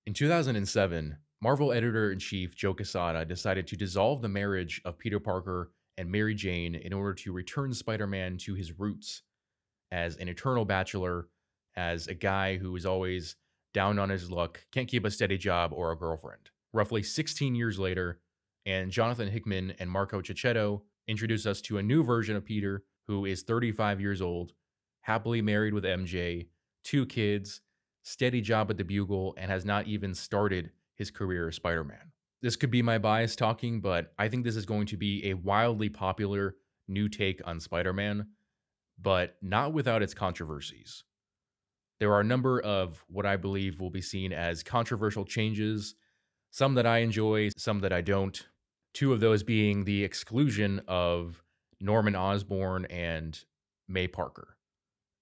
In 2007, Marvel editor-in-chief Joe Quesada decided to dissolve the marriage of Peter Parker and Mary Jane in order to return Spider-Man to his roots as an eternal bachelor, as a guy who is always down on his luck, can't keep a steady job or a girlfriend. Roughly 16 years later, and Jonathan Hickman and Marco Chechetto introduce us to a new version of Peter who is 35 years old, happily married with MJ, two kids, steady job at the Bugle, and has not even started his career as Spider-Man. This could be my bias talking, but I think this is going to be a wildly popular new take on Spider-Man, but not without its controversies. There are a number of what I believe will be seen as controversial changes, some that I enjoy, some that I don't. Two of those being the exclusion of Norman Osborn and May Parker,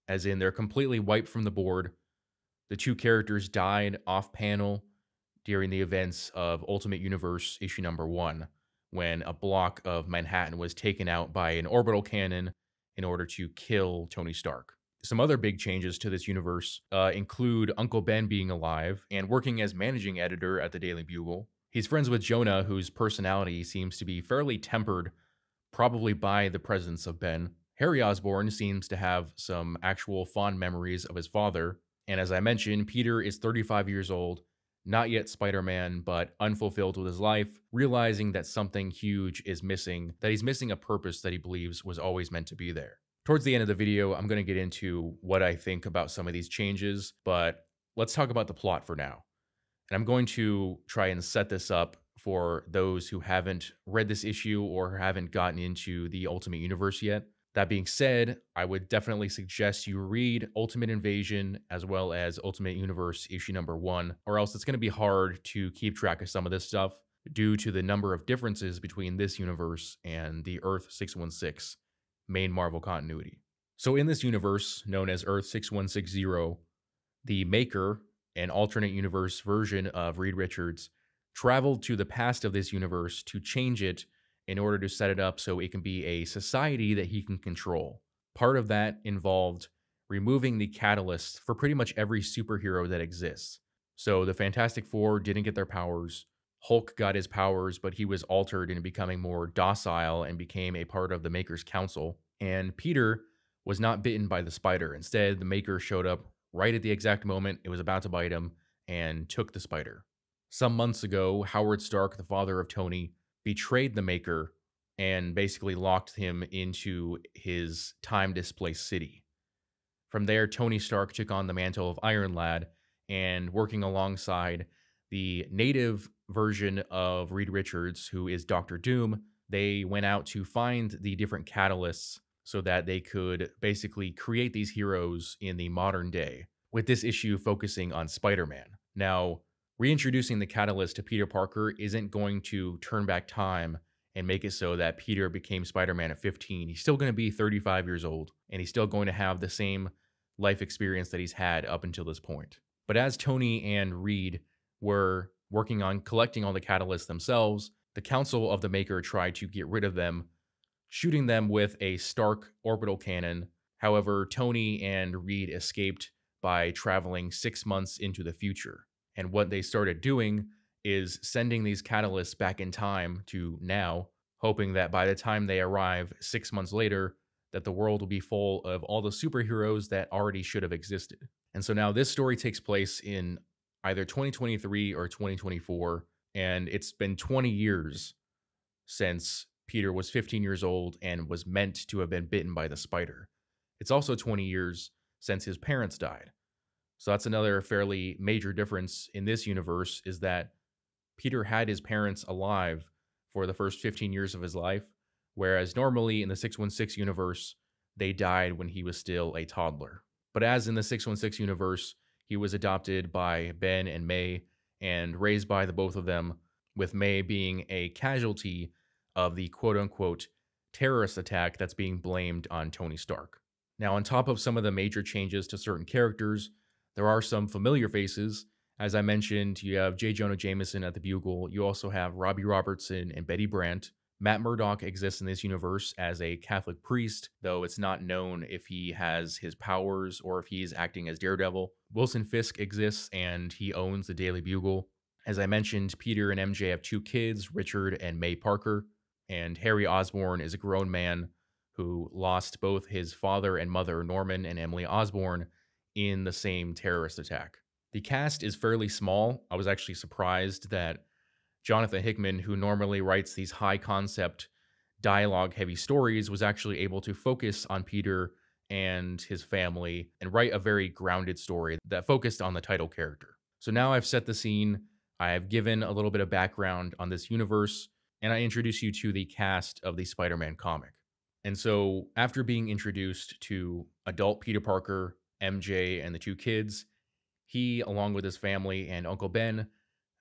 as in they're completely wiped from the board. The two characters died off panel during the events of Ultimate Universe issue number 1, when a block of Manhattan was taken out by an orbital cannon in order to kill Tony Stark. Some other big changes to this universe include Uncle Ben being alive and working as managing editor at the Daily Bugle. He's friends with Jonah, whose personality seems to be fairly tempered, probably by the presence of Ben. Harry Osborn seems to have some actual fond memories of his father. And as I mentioned, Peter is 35 years old, not yet Spider-Man, but unfulfilled with his life, realizing that something huge is missing, that he's missing a purpose that he believes was always meant to be there. Towards the end of the video, I'm going to get into what I think about some of these changes, but let's talk about the plot for now. And I'm going to try and set this up for those who haven't read this issue or haven't gotten into the Ultimate Universe yet. That being said, I would definitely suggest you read Ultimate Invasion as well as Ultimate Universe issue number 1, or else it's going to be hard to keep track of some of this stuff due to the number of differences between this universe and the Earth 616 main Marvel continuity. So in this universe, known as Earth 6160, the Maker, an alternate universe version of Reed Richards, traveled to the past of this universe to change it in order to set it up so it can be a society that he can control. Part of that involved removing the catalyst for pretty much every superhero that exists. So the Fantastic Four didn't get their powers. Hulk got his powers, but he was altered into becoming more docile and became a part of the Maker's Council. And Peter was not bitten by the spider. Instead, the Maker showed up right at the exact moment it was about to bite him and took the spider. Some months ago, Howard Stark, the father of Tony, betrayed the Maker and basically locked him into his time-displaced city. From there, Tony Stark took on the mantle of Iron Lad, and working alongside the native version of Reed Richards, who is Doctor Doom, they went out to find the different catalysts so that they could basically create these heroes in the modern day, with this issue focusing on Spider-Man. Now, reintroducing the catalyst to Peter Parker isn't going to turn back time and make it so that Peter became Spider-Man at 15. He's still going to be 35 years old, and he's still going to have the same life experience that he's had up until this point. But as Tony and Reed were working on collecting all the catalysts themselves, the Council of the Maker tried to get rid of them, shooting them with a Stark orbital cannon. However, Tony and Reed escaped by traveling 6 months into the future. And what they started doing is sending these catalysts back in time to now, hoping that by the time they arrive 6 months later, that the world will be full of all the superheroes that already should have existed. And so now this story takes place in either 2023 or 2024, and it's been 20 years since Peter was 15 years old and was meant to have been bitten by the spider. It's also 20 years since his parents died. So that's another fairly major difference in this universe, is that Peter had his parents alive for the first 15 years of his life, whereas normally in the 616 universe, they died when he was still a toddler. But as in the 616 universe, he was adopted by Ben and May and raised by the both of them, with May being a casualty of the quote-unquote terrorist attack that's being blamed on Tony Stark. Now, on top of some of the major changes to certain characters, there are some familiar faces. As I mentioned, you have J. Jonah Jameson at the Bugle. You also have Robbie Robertson and Betty Brant. Matt Murdock exists in this universe as a Catholic priest, though it's not known if he has his powers or if he's acting as Daredevil. Wilson Fisk exists and he owns the Daily Bugle. As I mentioned, Peter and MJ have two kids, Richard and May Parker, and Harry Osborn is a grown man who lost both his father and mother, Norman and Emily Osborn, in the same terrorist attack. The cast is fairly small. I was actually surprised that Jonathan Hickman, who normally writes these high concept, dialogue heavy stories, was actually able to focus on Peter and his family and write a very grounded story that focused on the title character. So now I've set the scene, I have given a little bit of background on this universe, and I introduce you to the cast of the Spider-Man comic. And so after being introduced to adult Peter Parker, MJ, and the two kids, he, along with his family and Uncle Ben,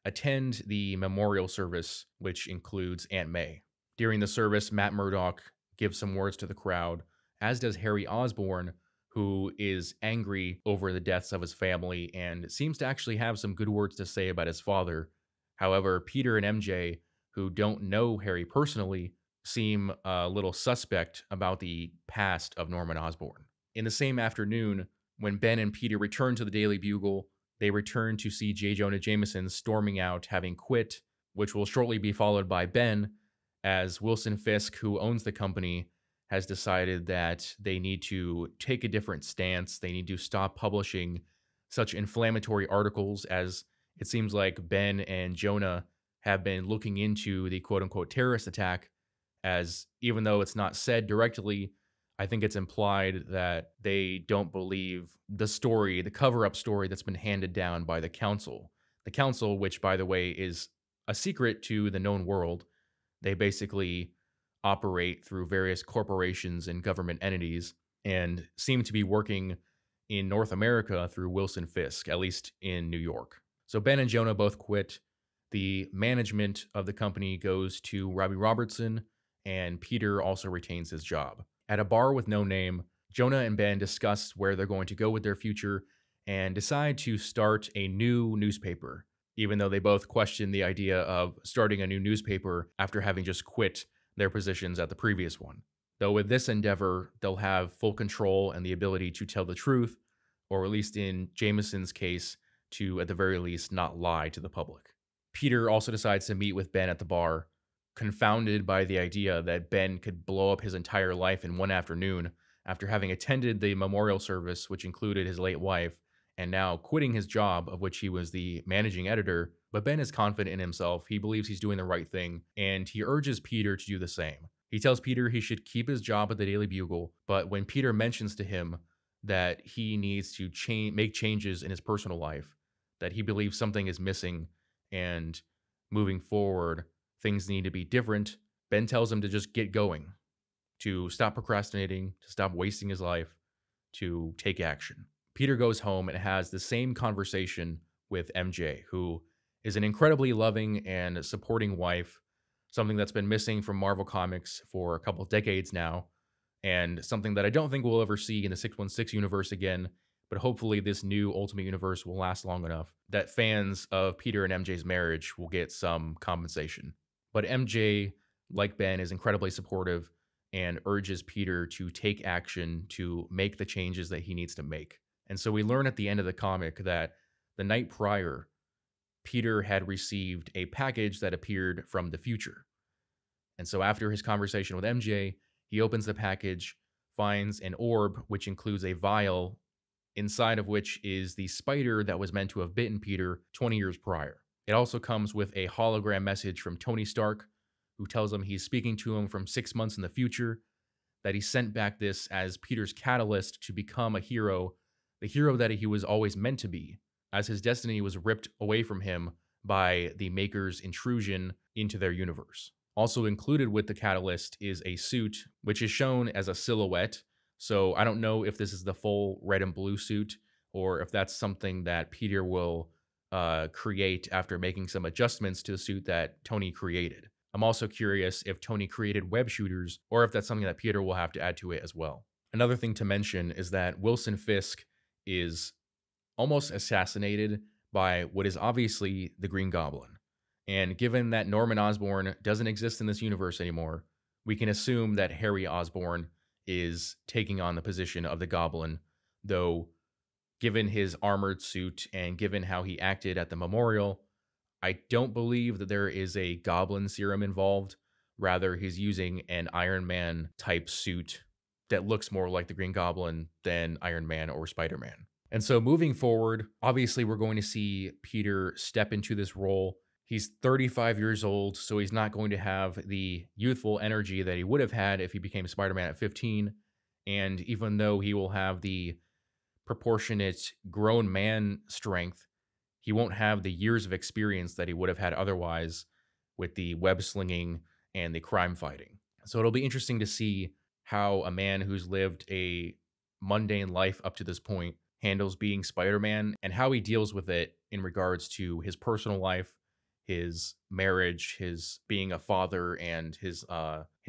attend the memorial service, which includes Aunt May. During the service, Matt Murdock gives some words to the crowd, as does Harry Osborn, who is angry over the deaths of his family and seems to actually have some good words to say about his father. However, Peter and MJ, who don't know Harry personally, seem a little suspect about the past of Norman Osborn. In the same afternoon, when Ben and Peter return to the Daily Bugle, they return to see J. Jonah Jameson storming out, having quit, which will shortly be followed by Ben, as Wilson Fisk, who owns the company, has decided that they need to take a different stance. They need to stop publishing such inflammatory articles, as it seems like Ben and Jonah have been looking into the quote-unquote terrorist attack, as even though it's not said directly, I think it's implied that they don't believe the story, the cover-up story that's been handed down by the council. The council, which, by the way, is a secret to the known world. They basically operate through various corporations and government entities and seem to be working in North America through Wilson Fisk, at least in New York. So Ben and Jonah both quit. The management of the company goes to Robbie Robertson, and Peter also retains his job. At a bar with no name, Jonah and Ben discuss where they're going to go with their future and decide to start a new newspaper, even though they both question the idea of starting a new newspaper after having just quit their positions at the previous one. Though with this endeavor, they'll have full control and the ability to tell the truth, or at least in Jameson's case, to at the very least not lie to the public. Peter also decides to meet with Ben at the bar, confounded by the idea that Ben could blow up his entire life in one afternoon after having attended the memorial service, which included his late wife, and now quitting his job, of which he was the managing editor. But Ben is confident in himself, he believes he's doing the right thing, and he urges Peter to do the same. He tells Peter he should keep his job at the Daily Bugle, but when Peter mentions to him that he needs to make changes in his personal life, that he believes something is missing, and moving forward, things need to be different, Ben tells him to just get going, to stop procrastinating, to stop wasting his life, to take action. Peter goes home and has the same conversation with MJ, who is an incredibly loving and supporting wife, something that's been missing from Marvel Comics for a couple decades now, and something that I don't think we'll ever see in the 616 universe again, but hopefully this new Ultimate Universe will last long enough that fans of Peter and MJ's marriage will get some compensation. But MJ, like Ben, is incredibly supportive and urges Peter to take action to make the changes that he needs to make. And so we learn at the end of the comic that the night prior, Peter had received a package that appeared from the future. And so after his conversation with MJ, he opens the package, finds an orb, which includes a vial, inside of which is the spider that was meant to have bitten Peter 20 years prior. It also comes with a hologram message from Tony Stark, who tells him he's speaking to him from 6 months in the future, that he sent back this as Peter's catalyst to become a hero, the hero that he was always meant to be, as his destiny was ripped away from him by the Maker's intrusion into their universe. Also included with the catalyst is a suit, which is shown as a silhouette, so I don't know if this is the full red and blue suit, or if that's something that Peter will create after making some adjustments to the suit that Tony created. I'm also curious if Tony created web shooters, or if that's something that Peter will have to add to it as well. Another thing to mention is that Wilson Fisk is almost assassinated by what is obviously the Green Goblin. And given that Norman Osborn doesn't exist in this universe anymore, we can assume that Harry Osborn is taking on the position of the Goblin, though given his armored suit and given how he acted at the memorial, I don't believe that there is a Goblin serum involved. Rather, he's using an Iron Man type suit that looks more like the Green Goblin than Iron Man or Spider Man. And so moving forward, obviously, we're going to see Peter step into this role. He's 35 years old, so he's not going to have the youthful energy that he would have had if he became Spider Man at 15. And even though he will have the proportionate grown man strength, he won't have the years of experience that he would have had otherwise with the web slinging and the crime fighting. So it'll be interesting to see how a man who's lived a mundane life up to this point handles being Spider-Man and how he deals with it in regards to his personal life, his marriage, his being a father, and his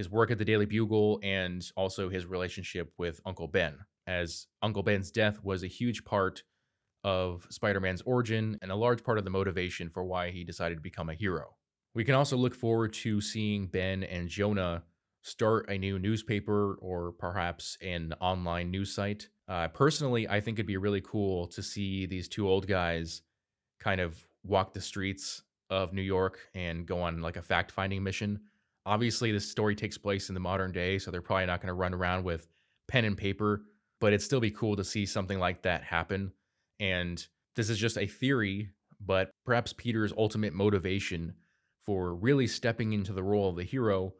work at the Daily Bugle, and also his relationship with Uncle Ben, as Uncle Ben's death was a huge part of Spider-Man's origin and a large part of the motivation for why he decided to become a hero. We can also look forward to seeing Ben and Jonah start a new newspaper or perhaps an online news site. Personally, I think it'd be really cool to see these two old guys kind of walk the streets of New York and go on like a fact-finding mission. Obviously, this story takes place in the modern day, so they're probably not going to run around with pen and paper, but it'd still be cool to see something like that happen. And this is just a theory, but perhaps Peter's ultimate motivation for really stepping into the role of the hero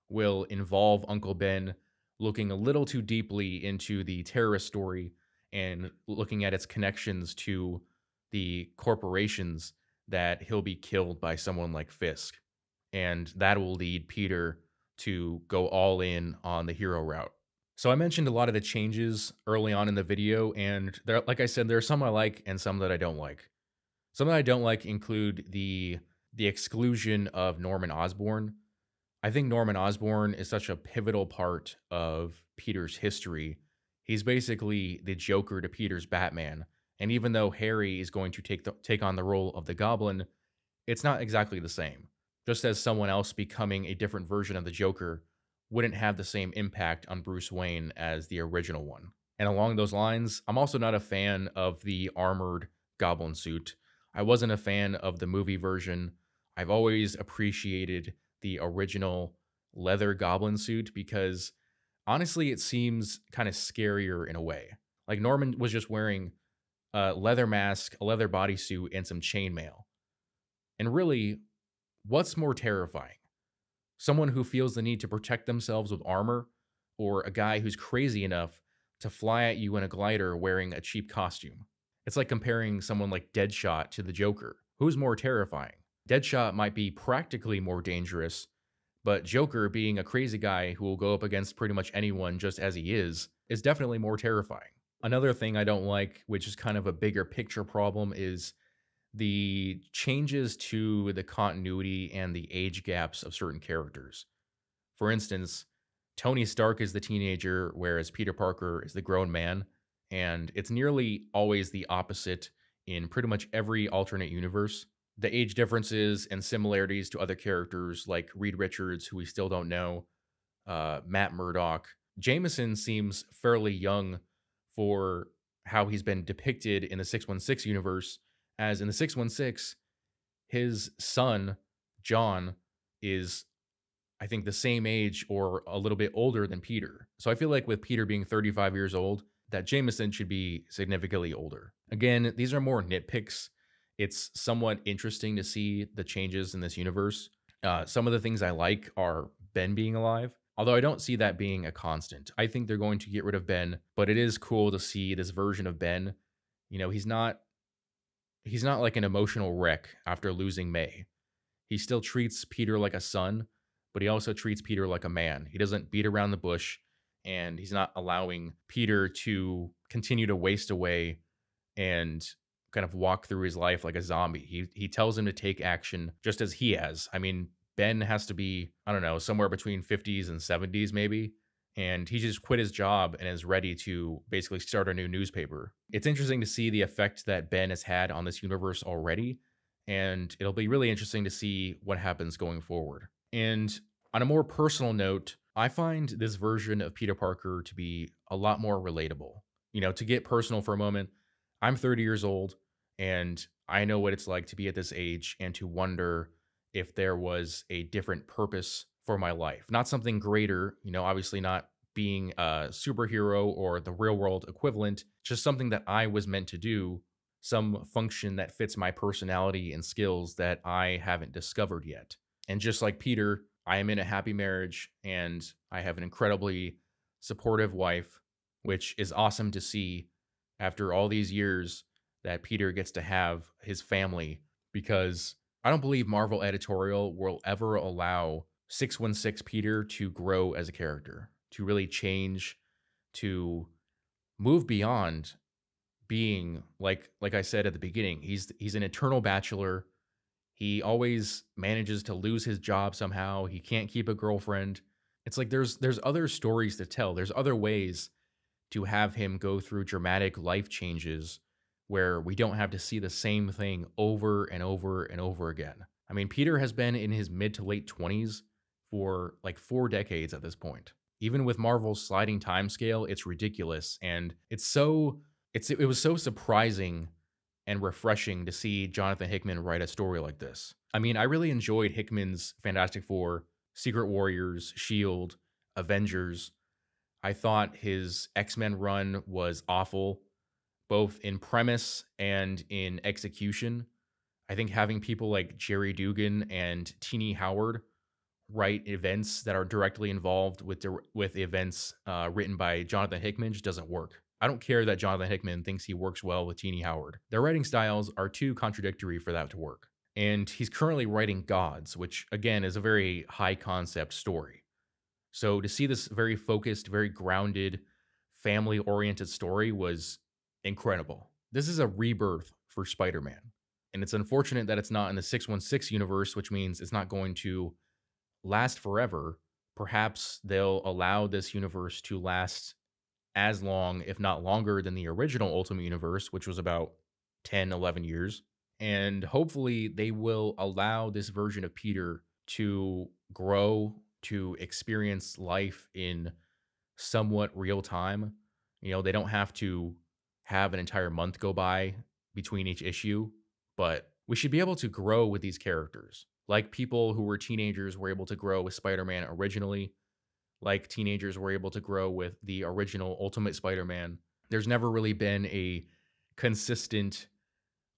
will involve Uncle Ben looking a little too deeply into the terrorist story and looking at its connections to the corporations that he'll be killed by someone like Fisk. And that will lead Peter to go all in on the hero route. So I mentioned a lot of the changes early on in the video, and there, like I said, there are some I like and some that I don't like. Some that I don't like include the exclusion of Norman Osborn. I think Norman Osborn is such a pivotal part of Peter's history. He's basically the Joker to Peter's Batman. And even though Harry is going to take on the role of the Goblin, it's not exactly the same. Just as someone else becoming a different version of the Joker wouldn't have the same impact on Bruce Wayne as the original one. And along those lines, I'm also not a fan of the armored Goblin suit. I wasn't a fan of the movie version. I've always appreciated the original leather Goblin suit because honestly, it seems kind of scarier in a way. Like Norman was just wearing a leather mask, a leather bodysuit, and some chainmail. And really, what's more terrifying? Someone who feels the need to protect themselves with armor, or a guy who's crazy enough to fly at you in a glider wearing a cheap costume? It's like comparing someone like Deadshot to the Joker. Who's more terrifying? Deadshot might be practically more dangerous, but Joker, being a crazy guy who will go up against pretty much anyone just as he is definitely more terrifying. Another thing I don't like, which is kind of a bigger picture problem, is the changes to the continuity and the age gaps of certain characters. For instance, Tony Stark is the teenager, whereas Peter Parker is the grown man, and it's nearly always the opposite in pretty much every alternate universe. The age differences and similarities to other characters like Reed Richards, who we still don't know, Matt Murdock. Jameson seems fairly young for how he's been depicted in the 616 universe, as in the 616, his son, John, is, I think, the same age or a little bit older than Peter. So I feel like with Peter being 35 years old, that Jameson should be significantly older. Again, these are more nitpicks. It's somewhat interesting to see the changes in this universe. Some of the things I like are Ben being alive, although I don't see that being a constant. I think they're going to get rid of Ben, but it is cool to see this version of Ben. You know, he's not like an emotional wreck after losing May. He still treats Peter like a son, but he also treats Peter like a man. He doesn't beat around the bush, and he's not allowing Peter to continue to waste away and kind of walk through his life like a zombie. He tells him to take action just as he has. I mean, Ben has to be, I don't know, somewhere between 50s and 70s maybe, and he just quit his job and is ready to basically start a new newspaper. It's interesting to see the effect that Ben has had on this universe already, and it'll be really interesting to see what happens going forward. And on a more personal note, I find this version of Peter Parker to be a lot more relatable. To get personal for a moment, I'm 30 years old and I know what it's like to be at this age and to wonder if there was a different purpose for my life. Not something greater, obviously not being a superhero or the real world equivalent, just something that I was meant to do, some function that fits my personality and skills that I haven't discovered yet. And just like Peter, I am in a happy marriage and I have an incredibly supportive wife, which is awesome to see after all these years that Peter gets to have his family, because I don't believe Marvel editorial will ever allow 616 Peter to grow as a character, to really change, to move beyond being like I said at the beginning, he's an eternal bachelor. He always manages to lose his job somehow. He can't keep a girlfriend. It's like there's other stories to tell. There's other ways to have him go through dramatic life changes where we don't have to see the same thing over and over and over again. I mean, Peter has been in his mid to late 20s for like 4 decades at this point. Even with Marvel's sliding timescale, it's ridiculous, and it was so surprising and refreshing to see Jonathan Hickman write a story like this. I mean, I really enjoyed Hickman's Fantastic Four, Secret Warriors, Shield, Avengers. I thought his X-Men run was awful, both in premise and in execution. I think having people like Jerry Dugan and Teenie Howard write events that are directly involved with the events written by Jonathan Hickman just doesn't work. I don't care that Jonathan Hickman thinks he works well with Teenie Howard. Their writing styles are too contradictory for that to work. And he's currently writing Gods, which again is a very high concept story. So to see this very focused, very grounded, family-oriented story was incredible. This is a rebirth for Spider-Man. And it's unfortunate that it's not in the 616 universe, which means it's not going to last forever. Perhaps they'll allow this universe to last as long, if not longer, than the original Ultimate Universe, which was about 10, 11 years. And hopefully they will allow this version of Peter to grow, to experience life in somewhat real time. They don't have to have an entire month go by between each issue, but we should be able to grow with these characters. Like people who were teenagers were able to grow with Spider-Man originally, like teenagers were able to grow with the original Ultimate Spider-Man. There's never really been a consistent,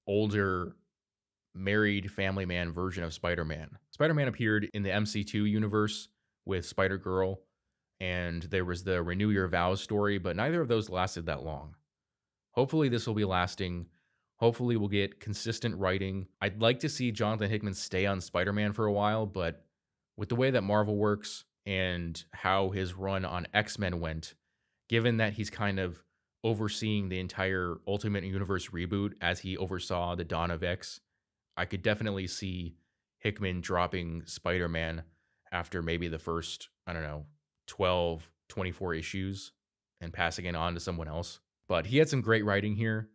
older, married family man version of Spider-Man. Spider-Man appeared in the MC2 universe with Spider-Girl, and there was the Renew Your Vows story, but neither of those lasted that long. Hopefully this will be lasting. Hopefully we'll get consistent writing. I'd like to see Jonathan Hickman stay on Spider-Man for a while, but with the way that Marvel works and how his run on X-Men went, given that he's kind of overseeing the entire Ultimate Universe reboot as he oversaw the Dawn of X, I could definitely see Hickman dropping Spider-Man after maybe the first, 12, 24 issues and passing it on to someone else. But he had some great writing here.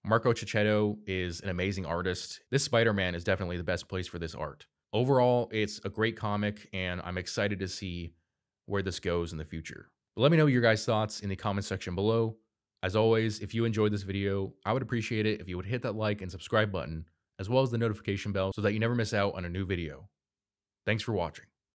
Marco Chechetto is an amazing artist. This Spider-Man is definitely the best place for this art. Overall, it's a great comic, and I'm excited to see where this goes in the future. But let me know your guys' thoughts in the comment section below. As always, if you enjoyed this video, I would appreciate it if you would hit that like and subscribe button, as well as the notification bell so that you never miss out on a new video. Thanks for watching.